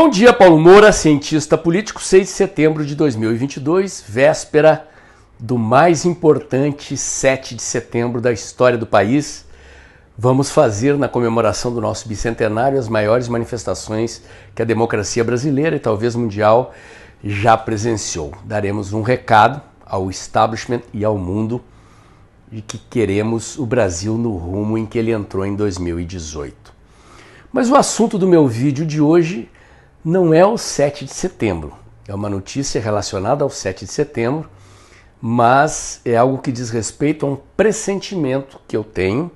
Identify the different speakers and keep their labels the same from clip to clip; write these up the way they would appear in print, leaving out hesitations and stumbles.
Speaker 1: Bom dia, Paulo Moura, cientista político, 6 de setembro de 2022, véspera do mais importante 7 de setembro da história do país. Vamos fazer, na comemoração do nosso bicentenário, as maiores manifestações que a democracia brasileira e talvez mundial já presenciou. Daremos um recado ao establishment e ao mundo de que queremos o Brasil no rumo em que ele entrou em 2018. Mas o assunto do meu vídeo de hoje não é o 7 de setembro. É uma notícia relacionada ao 7 de setembro, mas é algo que diz respeito a um pressentimento que eu tenho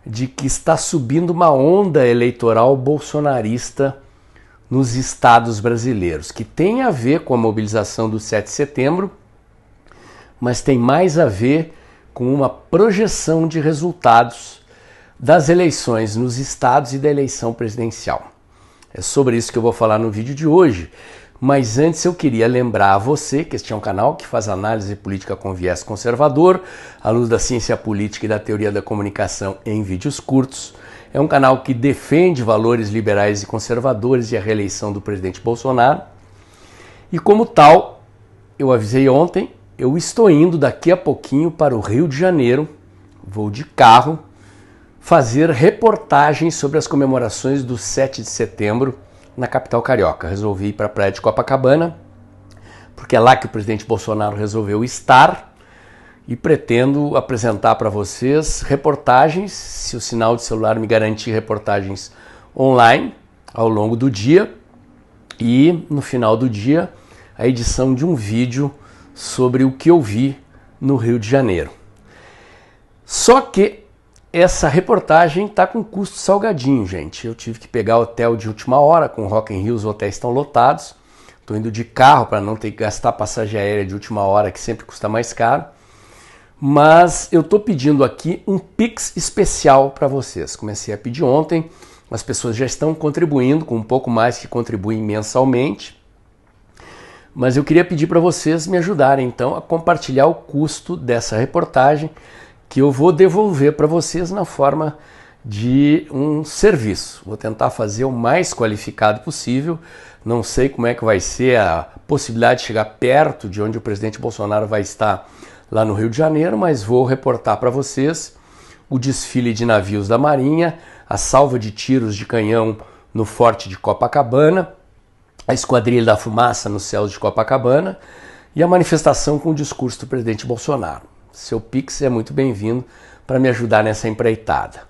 Speaker 1: de que está subindo uma onda eleitoral bolsonarista nos estados brasileiros, que tem a ver com a mobilização do 7 de setembro, mas tem mais a ver com uma projeção de resultados das eleições nos estados e da eleição presidencial. É sobre isso que eu vou falar no vídeo de hoje, mas antes eu queria lembrar a você que este é um canal que faz análise política com viés conservador, à luz da ciência política e da teoria da comunicação em vídeos curtos. É um canal que defende valores liberais e conservadores e a reeleição do presidente Bolsonaro. E como tal, eu avisei ontem, eu estou indo daqui a pouquinho para o Rio de Janeiro, vou de carro, fazer reportagens sobre as comemorações do 7 de setembro na capital carioca. Resolvi ir para a praia de Copacabana, porque é lá que o presidente Bolsonaro resolveu estar, e pretendo apresentar para vocês reportagens, se o sinal de celular me garantir reportagens online ao longo do dia, e no final do dia a edição de um vídeo sobre o que eu vi no Rio de Janeiro. Só que essa reportagem está com custo salgadinho, gente. Eu tive que pegar hotel de última hora, com Rock in Rio os hotéis estão lotados. Estou indo de carro para não ter que gastar passagem aérea de última hora, que sempre custa mais caro. Mas eu estou pedindo aqui um Pix especial para vocês. Comecei a pedir ontem, as pessoas já estão contribuindo com um pouco mais que contribuem mensalmente. Mas eu queria pedir para vocês me ajudarem, então, a compartilhar o custo dessa reportagem, que eu vou devolver para vocês na forma de um serviço. Vou tentar fazer o mais qualificado possível. Não sei como é que vai ser a possibilidade de chegar perto de onde o presidente Bolsonaro vai estar lá no Rio de Janeiro, mas vou reportar para vocês o desfile de navios da Marinha, a salva de tiros de canhão no Forte de Copacabana, a Esquadrilha da Fumaça nos céus de Copacabana e a manifestação com o discurso do presidente Bolsonaro. Seu Pix é muito bem-vindo para me ajudar nessa empreitada.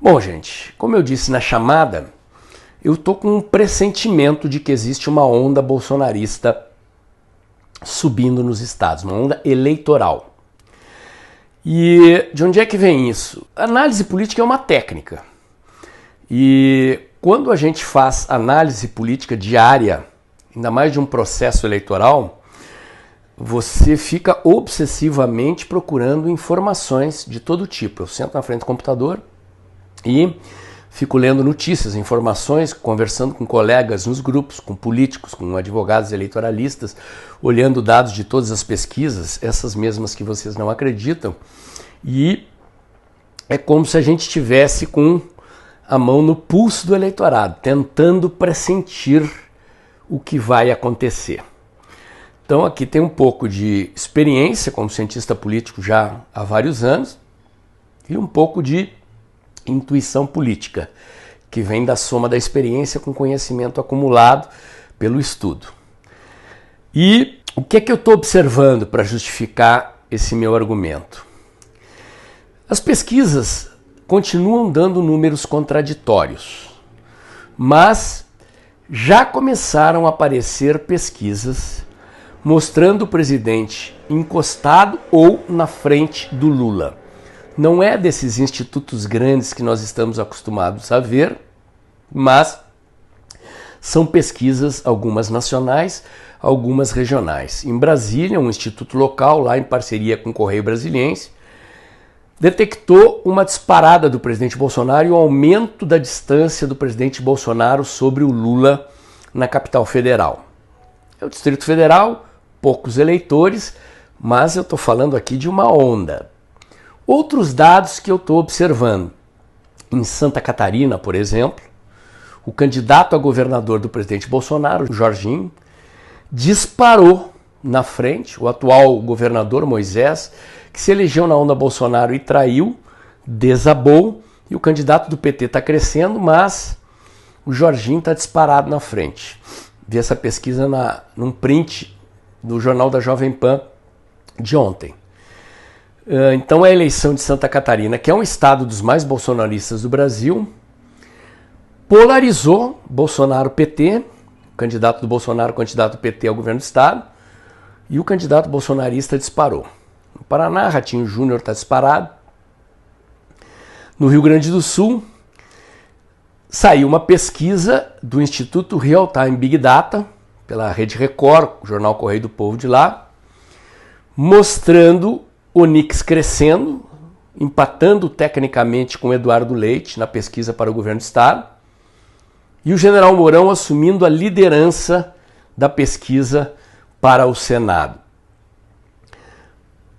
Speaker 1: Bom, gente, como eu disse na chamada, eu estou com um pressentimento de que existe uma onda bolsonarista subindo nos estados, uma onda eleitoral. E de onde é que vem isso? A análise política é uma técnica. E quando a gente faz análise política diária, ainda mais de um processo eleitoral, você fica obsessivamente procurando informações de todo tipo. Eu sento na frente do computador e fico lendo notícias, informações, conversando com colegas nos grupos, com políticos, com advogados eleitoralistas, olhando dados de todas as pesquisas, essas mesmas que vocês não acreditam, e é como se a gente estivesse com a mão no pulso do eleitorado, tentando pressentir o que vai acontecer. Então aqui tem um pouco de experiência como cientista político já há vários anos e um pouco de intuição política, que vem da soma da experiência com conhecimento acumulado pelo estudo. E o que é que eu estou observando para justificar esse meu argumento? As pesquisas continuam dando números contraditórios, mas já começaram a aparecer pesquisas mostrando o presidente encostado ou na frente do Lula. Não é desses institutos grandes que nós estamos acostumados a ver, mas são pesquisas, algumas nacionais, algumas regionais. Em Brasília, um instituto local, lá em parceria com o Correio Brasiliense, detectou uma disparada do presidente Bolsonaro e o aumento da distância do presidente Bolsonaro sobre o Lula na capital federal. É o Distrito Federal, poucos eleitores, mas eu estou falando aqui de uma onda. Outros dados que eu estou observando. Em Santa Catarina, por exemplo, o candidato a governador do presidente Bolsonaro, Jorginho, disparou na frente, o atual governador Moisés, que se elegeu na onda Bolsonaro e traiu, desabou, e o candidato do PT está crescendo, mas o Jorginho está disparado na frente. Vi essa pesquisa num print do jornal da Jovem Pan de ontem. Então a eleição de Santa Catarina, que é um estado dos mais bolsonaristas do Brasil, polarizou Bolsonaro-PT, o candidato do Bolsonaro, o candidato do PT ao governo do estado, e o candidato bolsonarista disparou. No Paraná, Ratinho Júnior está disparado. No Rio Grande do Sul, saiu uma pesquisa do Instituto Real Time Big Data, pela Rede Record, o jornal Correio do Povo de lá, mostrando Onix crescendo, empatando tecnicamente com Eduardo Leite na pesquisa para o governo do estado, e o general Mourão assumindo a liderança da pesquisa para o Senado.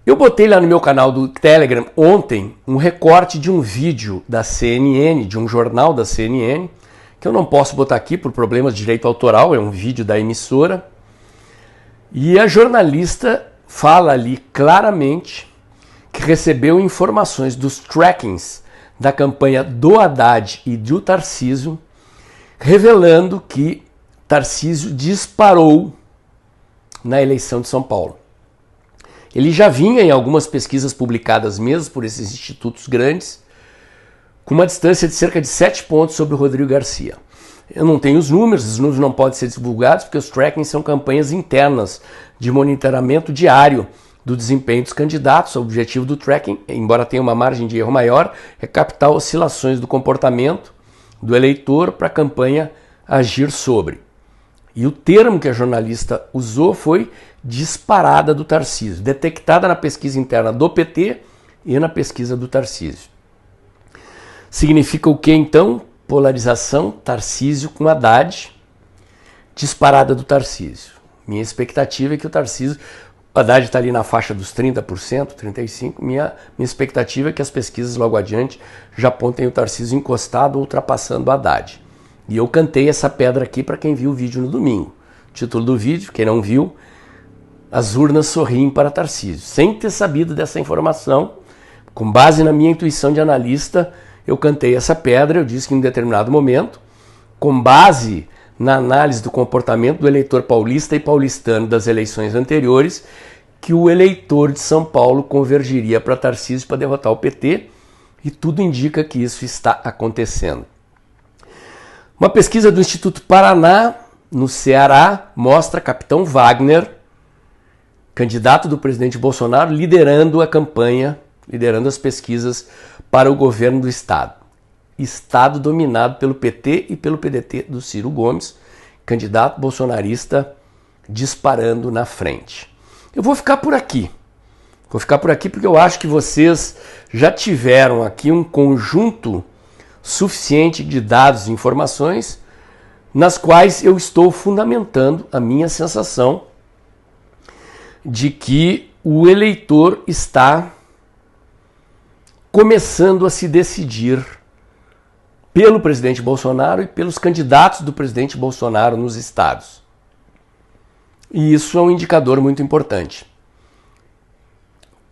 Speaker 1: Eu botei lá no meu canal do Telegram ontem um recorte de um vídeo da CNN, de um jornal da CNN, que eu não posso botar aqui por problemas de direito autoral, é um vídeo da emissora, e a jornalista fala ali claramente que recebeu informações dos trackings da campanha do Haddad e do Tarcísio, revelando que Tarcísio disparou na eleição de São Paulo. Ele já vinha em algumas pesquisas publicadas mesmo por esses institutos grandes, com uma distância de cerca de 7 pontos sobre o Rodrigo Garcia. Eu não tenho os números não podem ser divulgados porque os trackings são campanhas internas de monitoramento diário do desempenho dos candidatos. O objetivo do tracking, embora tenha uma margem de erro maior, é captar oscilações do comportamento do eleitor para a campanha agir sobre. E o termo que a jornalista usou foi disparada do Tarcísio, detectada na pesquisa interna do PT e na pesquisa do Tarcísio. Significa o que então? Polarização, Tarcísio com Haddad, disparada do Tarcísio. Minha expectativa é que o Haddad está ali na faixa dos 30%, 35%, minha expectativa é que as pesquisas logo adiante já apontem o Tarcísio encostado ou ultrapassando o Haddad. E eu cantei essa pedra aqui para quem viu o vídeo no domingo. O título do vídeo, quem não viu, as urnas sorriem para Tarcísio. Sem ter sabido dessa informação, com base na minha intuição de analista, eu cantei essa pedra. Eu disse que em um determinado momento, com base na análise do comportamento do eleitor paulista e paulistano das eleições anteriores, que o eleitor de São Paulo convergiria para Tarcísio para derrotar o PT, e tudo indica que isso está acontecendo. Uma pesquisa do Instituto Paraná, no Ceará, mostra Capitão Wagner, candidato do presidente Bolsonaro, liderando a campanha, liderando as pesquisas para o governo do estado. Estado dominado pelo PT e pelo PDT do Ciro Gomes, candidato bolsonarista disparando na frente. Eu vou ficar por aqui. Vou ficar por aqui porque eu acho que vocês já tiveram aqui um conjunto suficiente de dados e informações nas quais eu estou fundamentando a minha sensação de que o eleitor está começando a se decidir pelo presidente Bolsonaro e pelos candidatos do presidente Bolsonaro nos estados. E isso é um indicador muito importante.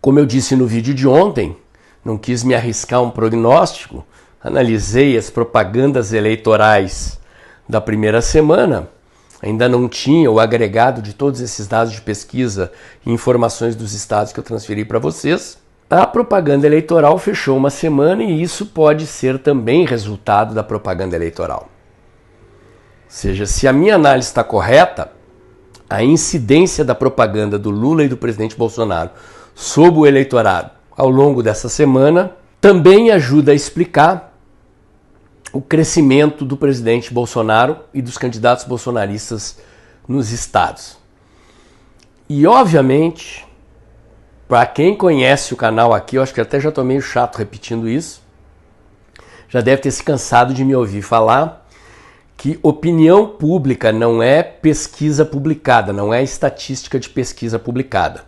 Speaker 1: Como eu disse no vídeo de ontem, não quis me arriscar um prognóstico, analisei as propagandas eleitorais da primeira semana, ainda não tinha o agregado de todos esses dados de pesquisa e informações dos estados que eu transferi para vocês. A propaganda eleitoral fechou uma semana e isso pode ser também resultado da propaganda eleitoral. Ou seja, se a minha análise está correta, a incidência da propaganda do Lula e do presidente Bolsonaro sobre o eleitorado ao longo dessa semana também ajuda a explicar o crescimento do presidente Bolsonaro e dos candidatos bolsonaristas nos estados. E, obviamente, para quem conhece o canal aqui, eu acho que até já estou meio chato repetindo isso, já deve ter se cansado de me ouvir falar que opinião pública não é pesquisa publicada, não é estatística de pesquisa publicada.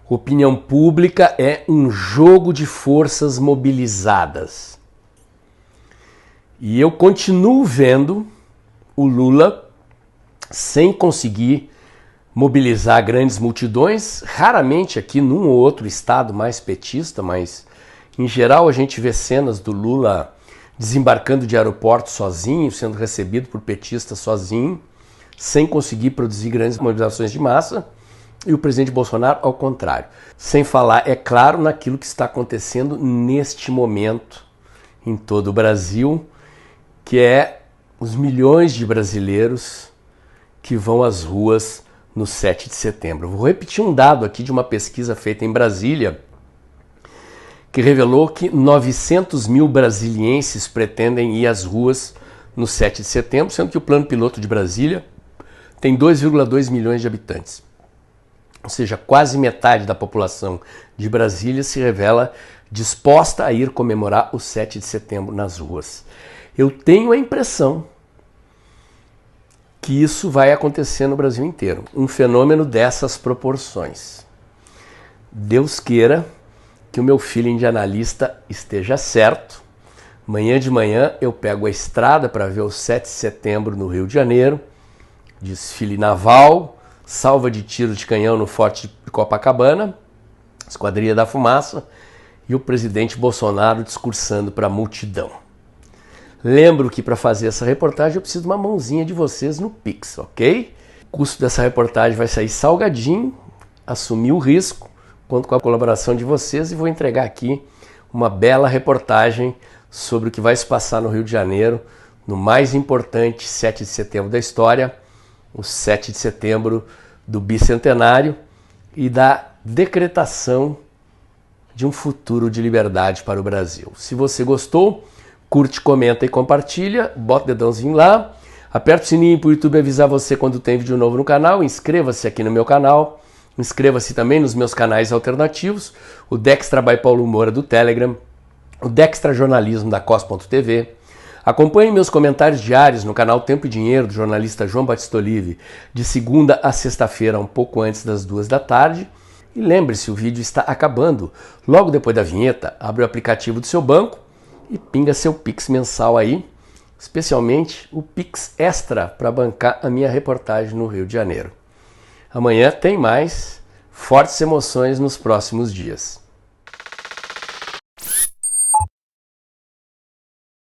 Speaker 1: Opinião pública é um jogo de forças mobilizadas. E eu continuo vendo o Lula, sem conseguir mobilizar grandes multidões, raramente aqui num ou outro estado mais petista, mas em geral a gente vê cenas do Lula desembarcando de aeroporto sozinho, sendo recebido por petistas sozinho, sem conseguir produzir grandes mobilizações de massa, e o presidente Bolsonaro ao contrário. Sem falar, é claro, naquilo que está acontecendo neste momento em todo o Brasil, que é os milhões de brasileiros que vão às ruas no 7 de setembro. Vou repetir um dado aqui de uma pesquisa feita em Brasília, que revelou que 900 mil brasilienses pretendem ir às ruas no 7 de setembro, sendo que o plano piloto de Brasília tem 2,2 milhões de habitantes. Ou seja, quase metade da população de Brasília se revela disposta a ir comemorar o 7 de setembro nas ruas. Eu tenho a impressão que isso vai acontecer no Brasil inteiro. Um fenômeno dessas proporções. Deus queira que o meu filho indianalista esteja certo. Amanhã de manhã eu pego a estrada para ver o 7 de setembro no Rio de Janeiro, desfile naval, salva de tiros de canhão no Forte de Copacabana, Esquadrilha da Fumaça e o presidente Bolsonaro discursando para a multidão. Lembro que para fazer essa reportagem eu preciso de uma mãozinha de vocês no Pix, ok? O custo dessa reportagem vai sair salgadinho, assumi o risco, conto com a colaboração de vocês e vou entregar aqui uma bela reportagem sobre o que vai se passar no Rio de Janeiro, no mais importante 7 de setembro da história, o 7 de setembro do bicentenário e da decretação de um futuro de liberdade para o Brasil. Se você gostou, curte, comenta e compartilha, bota o dedãozinho lá, aperta o sininho para o YouTube avisar você quando tem vídeo novo no canal, inscreva-se aqui no meu canal, inscreva-se também nos meus canais alternativos, o Dextra by Paulo Moura do Telegram, o Dextra Jornalismo da Cos.tv. Acompanhe meus comentários diários no canal Tempo e Dinheiro do jornalista João Batista Olive, de segunda a sexta-feira, um pouco antes das 2 da tarde. E lembre-se, o vídeo está acabando. Logo depois da vinheta, abre o aplicativo do seu banco e pinga seu Pix mensal aí, especialmente o Pix Extra para bancar a minha reportagem no Rio de Janeiro. Amanhã tem mais fortes emoções nos próximos dias.